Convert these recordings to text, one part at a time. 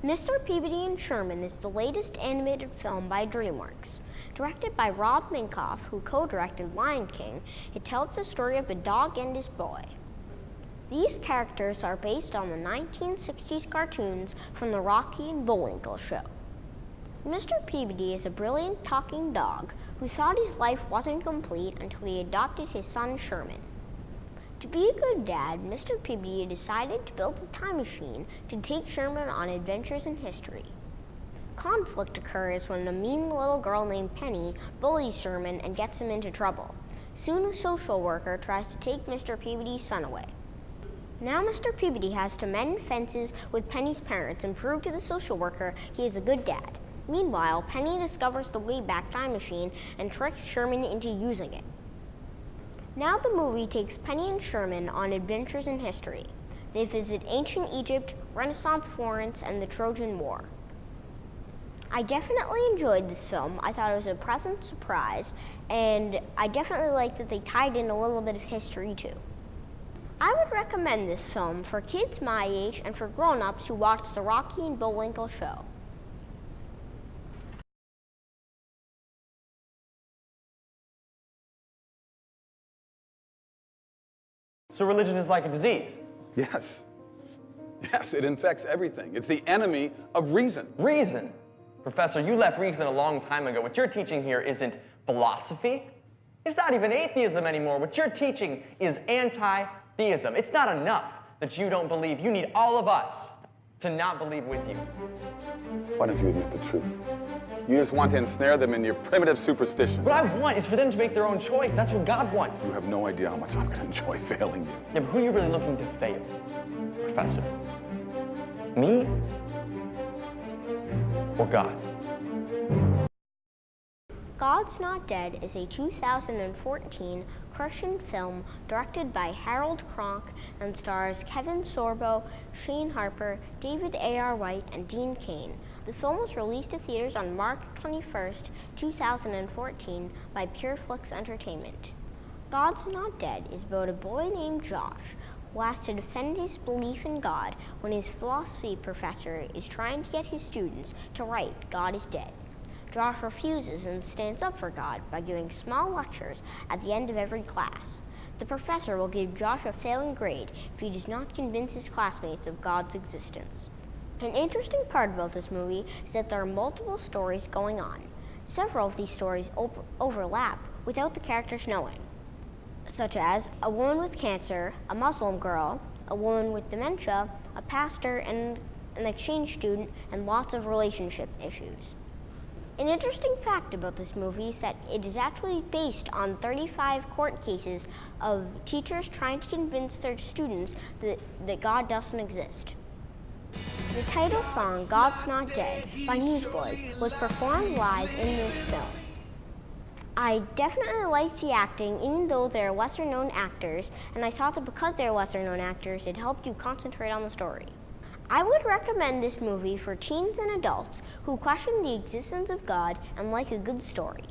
Mr. Peabody Sherman is the latest animated film by DreamWorks. Directed by Rob Minkoff, who co-directed Lion King, it tells the story of a dog and his boy. These characters are based on the 1960s cartoons from the Rocky and Bullwinkle show. Mr. Peabody is a brilliant talking dog who thought his life wasn't complete until he adopted his son Sherman. To be a good dad, Mr. Peabody decided to build a time machine to take Sherman on adventures in history. Conflict occurs when a mean little girl named Penny bullies Sherman and gets him into trouble. Soon a social worker tries to take Mr. Peabody's son away. Now Mr. Peabody has to mend fences with Penny's parents and prove to the social worker he is a good dad. Meanwhile, Penny discovers the Wayback Time Machine and tricks Sherman into using it. Now the movie takes Penny and Sherman on adventures in history. They visit ancient Egypt, Renaissance Florence, and the Trojan War. I definitely enjoyed this film. I thought it was a pleasant surprise, and I definitely liked that they tied in a little bit of history too. I would recommend this film for kids my age and for grown-ups who watch the Rocky and Bullwinkle show. So religion is like a disease? Yes. Yes, it infects everything. It's the enemy of reason. Reason? Professor, you left reason a long time ago. What you're teaching here isn't philosophy. It's not even atheism anymore. What you're teaching is anti-theism. It's not enough that you don't believe. You need all of us to not believe with you. Why don't you admit the truth? You just want to ensnare them in your primitive superstition. What I want is for them to make their own choice. That's what God wants. You have no idea how much I'm going to enjoy failing you. Yeah, but who are you really looking to fail, Professor? Me? Or God? God's Not Dead is a 2014 Christian film directed by Harold Kronk and stars Kevin Sorbo, Shane Harper, David A.R. White, and Dean Cain. The film was released to theaters on March 21st, 2014 by PureFlix Entertainment. God's Not Dead is about a boy named Josh who has to defend his belief in God when his philosophy professor is trying to get his students to write God is dead. Josh refuses and stands up for God by giving small lectures at the end of every class. The professor will give Josh a failing grade if he does not convince his classmates of God's existence. An interesting part about this movie is that there are multiple stories going on. Several of these stories overlap without the characters knowing, such as a woman with cancer, a Muslim girl, a woman with dementia, a pastor, and an exchange student, and lots of relationship issues. An interesting fact about this movie is that it is actually based on 35 court cases of teachers trying to convince their students that God doesn't exist. The title song, God's Not Dead, by Newsboys, was performed live in this film. I definitely liked the acting, even though they're lesser-known actors, and I thought that because they're lesser-known actors, it helped you concentrate on the story. I would recommend this movie for teens and adults who question the existence of God and like a good story.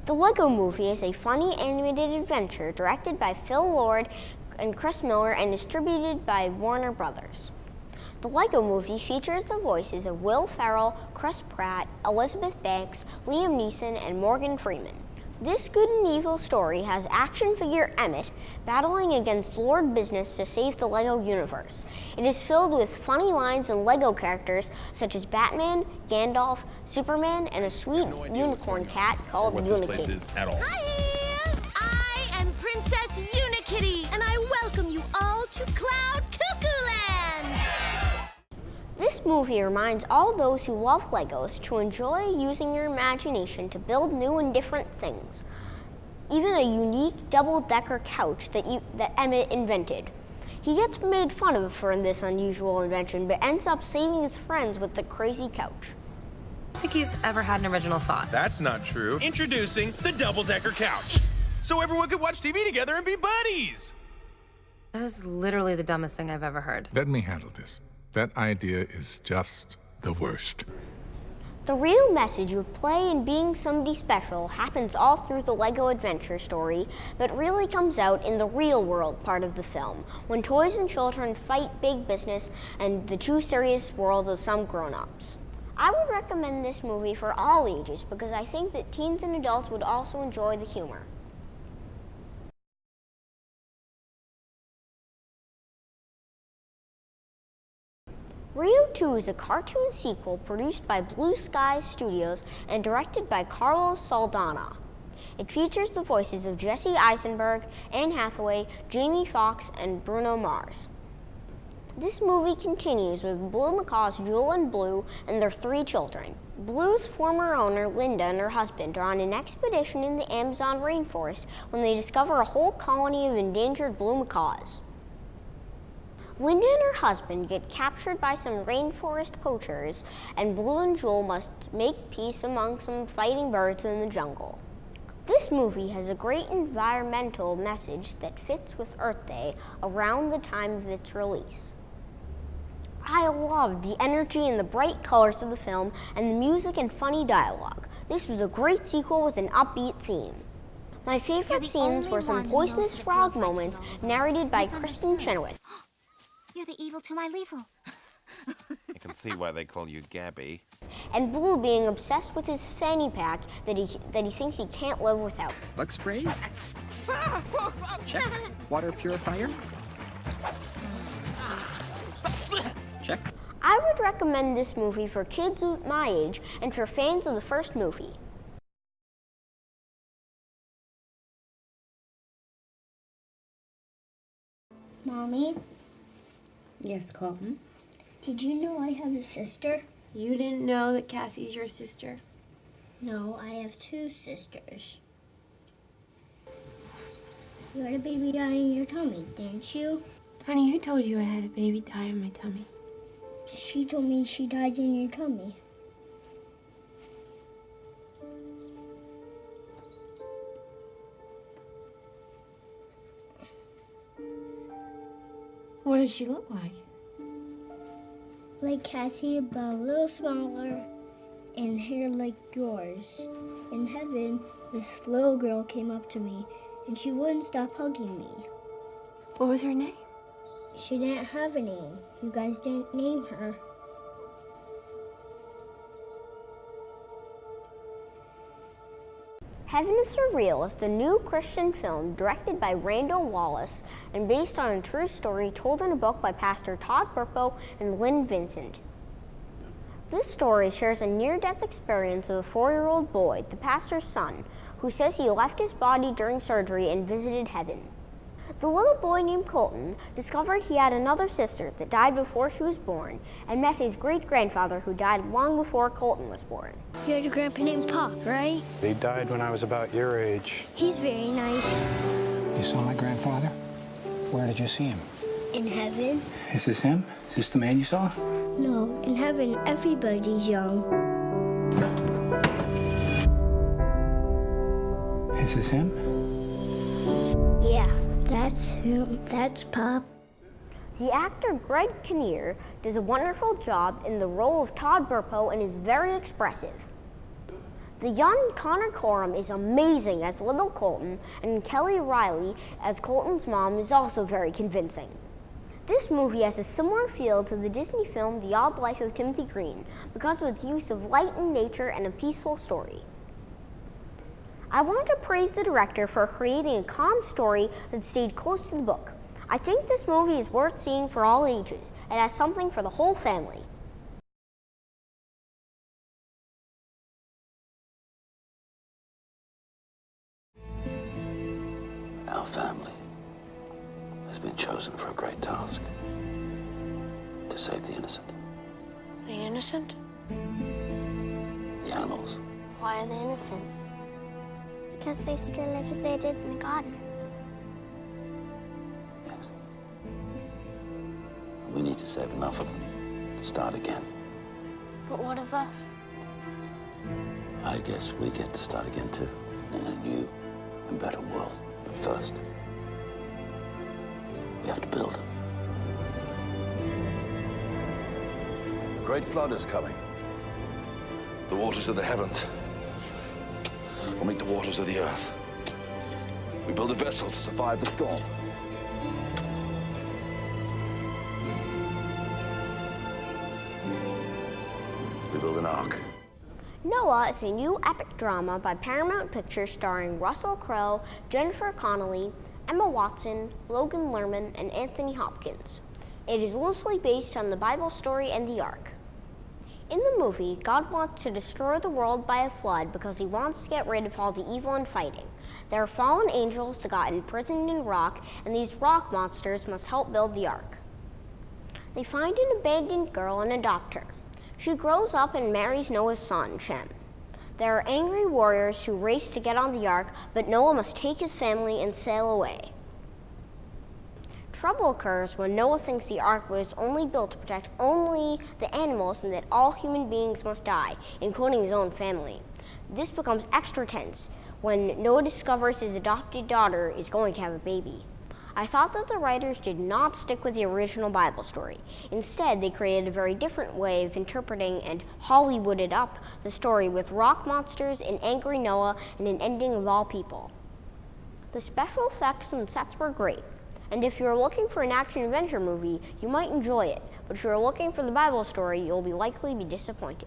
The Lego Movie is a funny animated adventure directed by Phil Lord and Chris Miller and distributed by Warner Brothers. The Lego Movie features the voices of Will Ferrell, Chris Pratt, Elizabeth Banks, Liam Neeson, and Morgan Freeman. This good and evil story has action figure Emmett battling against Lord Business to save the Lego universe. It is filled with funny lines and Lego characters such as Batman, Gandalf, Superman, and a sweet unicorn cat called Unikitty. Hi! I am Princess Unikitty, and I welcome you all to Cloud Cuckoo Land! This movie reminds all those who love Legos to enjoy using your imagination to build new and different things. Even a unique double-decker couch that Emmett invented. He gets made fun of for this unusual invention, but ends up saving his friends with the crazy couch. I don't think he's ever had an original thought. That's not true. Introducing the double-decker couch. So everyone could watch TV together and be buddies. That is literally the dumbest thing I've ever heard. Let me handle this. That idea is just the worst. The real message of play and being somebody special happens all through the Lego adventure story, but really comes out in the real world part of the film, when toys and children fight big business and the too serious world of some grown-ups. I would recommend this movie for all ages because I think that teens and adults would also enjoy the humor. Rio 2 is a cartoon sequel produced by Blue Sky Studios and directed by Carlos Saldana. It features the voices of Jesse Eisenberg, Anne Hathaway, Jamie Foxx, and Bruno Mars. This movie continues with Blue Macaw's Jewel and Blue and their 3 children. Blue's former owner, Linda, and her husband are on an expedition in the Amazon rainforest when they discover a whole colony of endangered blue macaws. Linda and her husband get captured by some rainforest poachers, and Blue and Jewel must make peace among some fighting birds in the jungle. This movie has a great environmental message that fits with Earth Day around the time of its release. I loved the energy and the bright colors of the film and the music and funny dialogue. This was a great sequel with an upbeat theme. My favorite scenes were some poisonous frog moments narrated by Kristen Chenoweth. You're the evil to my lethal. I can see why they call you Gabby. And Blue being obsessed with his fanny pack that he thinks he can't live without. Bug spray? Check. Water purifier? Check. I would recommend this movie for kids my age and for fans of the first movie. Mommy? Yes, Colton? Did you know I have a sister? You didn't know that Cassie's your sister? No, I have 2 sisters. You had a baby die in your tummy, didn't you? Honey, who told you I had a baby die in my tummy? She told me she died in your tummy. What does she look like? Like Cassie, but a little smaller and hair like yours. In heaven, this little girl came up to me and she wouldn't stop hugging me. What was her name? She didn't have a name. You guys didn't name her. Heaven is Surreal is the new Christian film directed by Randall Wallace and based on a true story told in a book by Pastor Todd Burpo and Lynn Vincent. This story shares a near-death experience of a 4-year-old boy, the pastor's son, who says he left his body during surgery and visited heaven. The little boy named Colton discovered he had another sister that died before she was born and met his great-grandfather who died long before Colton was born. You had a grandpa named Pop, right? He died when I was about your age. He's very nice. You saw my grandfather? Where did you see him? In heaven? Is this him? Is this the man you saw? No, in heaven everybody's young. Is this him? Yeah, that's him. That's Pop. The actor Greg Kinnear does a wonderful job in the role of Todd Burpo and is very expressive. The young Connor Coram is amazing as little Colton, and Kelly Riley as Colton's mom is also very convincing. This movie has a similar feel to the Disney film The Odd Life of Timothy Green because of its use of light and nature and a peaceful story. I want to praise the director for creating a calm story that stayed close to the book. I think this movie is worth seeing for all ages. It has something for the whole family. Our family has been chosen for a great task. To save the innocent. The innocent? The animals. Why are they innocent? Because they still live as they did in the garden. Yes. We need to save enough of them to start again. But what of us? I guess we get to start again too, in a new and better world. But first, we have to build. The great flood is coming. The waters of the heavens will meet the waters of the earth. We build a vessel to survive the storm. We build an ark. Noah is a new epic drama by Paramount Pictures starring Russell Crowe, Jennifer Connelly, Emma Watson, Logan Lerman, and Anthony Hopkins. It is loosely based on the Bible story and the Ark. In the movie, God wants to destroy the world by a flood because he wants to get rid of all the evil and fighting. There are fallen angels that got imprisoned in rock, and these rock monsters must help build the Ark. They find an abandoned girl and adopt her. She grows up and marries Noah's son, Shem. There are angry warriors who race to get on the Ark, but Noah must take his family and sail away. Trouble occurs when Noah thinks the Ark was only built to protect only the animals and that all human beings must die, including his own family. This becomes extra tense when Noah discovers his adopted daughter is going to have a baby. I thought that the writers did not stick with the original Bible story. Instead, they created a very different way of interpreting and Hollywooded up the story with rock monsters, an angry Noah, and an ending of all people. The special effects and sets were great. And if you're looking for an action-adventure movie, you might enjoy it. But if you're looking for the Bible story, you'll likely be disappointed.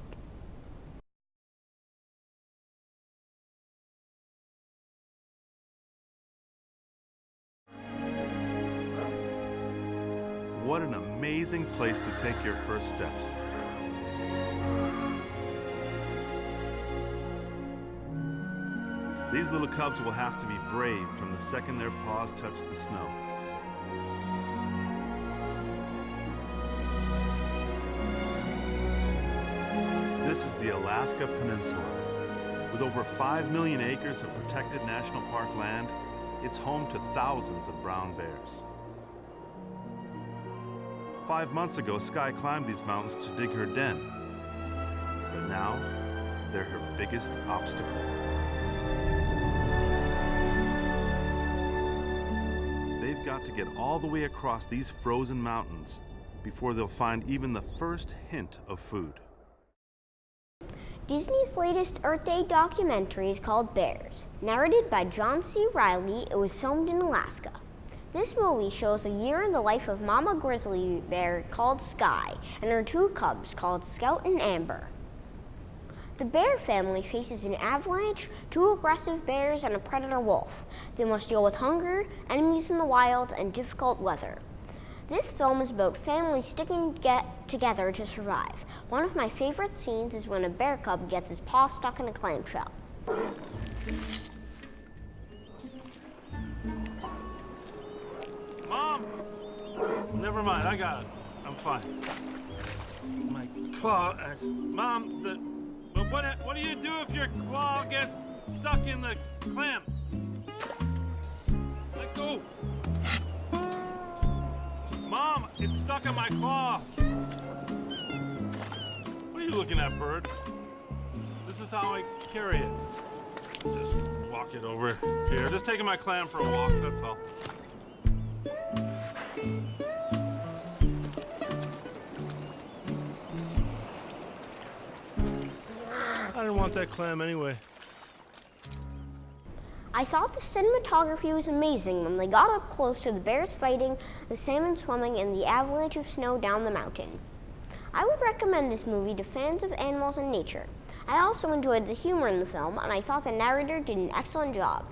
What an amazing place to take your first steps. These little cubs will have to be brave from the second their paws touch the snow. This is the Alaska Peninsula. With over 5 million acres of protected national park land, it's home to thousands of brown bears. 5 months ago, Sky climbed these mountains to dig her den. But now, they're her biggest obstacle. They've got to get all the way across these frozen mountains before they'll find even the first hint of food. Disney's latest Earth Day documentary is called Bears. Narrated by John C. Reilly, it was filmed in Alaska. This movie shows a year in the life of Mama Grizzly Bear called Sky and her 2 cubs called Scout and Amber. The bear family faces an avalanche, 2 aggressive bears, and a predator wolf. They must deal with hunger, enemies in the wild, and difficult weather. This film is about families sticking together to survive. One of my favorite scenes is when a bear cub gets his paw stuck in a clamshell. Mom! Never mind, I got it. I'm fine. My claw... Mom, what do you do if your claw gets stuck in the clam? Let go! Mom, it's stuck in my claw! What are you looking at, bird? This is how I carry it. Just walk it over here. Just taking my clam for a walk, that's all. I didn't want that clam anyway. I thought the cinematography was amazing when they got up close to the bears fighting, the salmon swimming, and the avalanche of snow down the mountain. I would recommend this movie to fans of animals and nature. I also enjoyed the humor in the film, and I thought the narrator did an excellent job.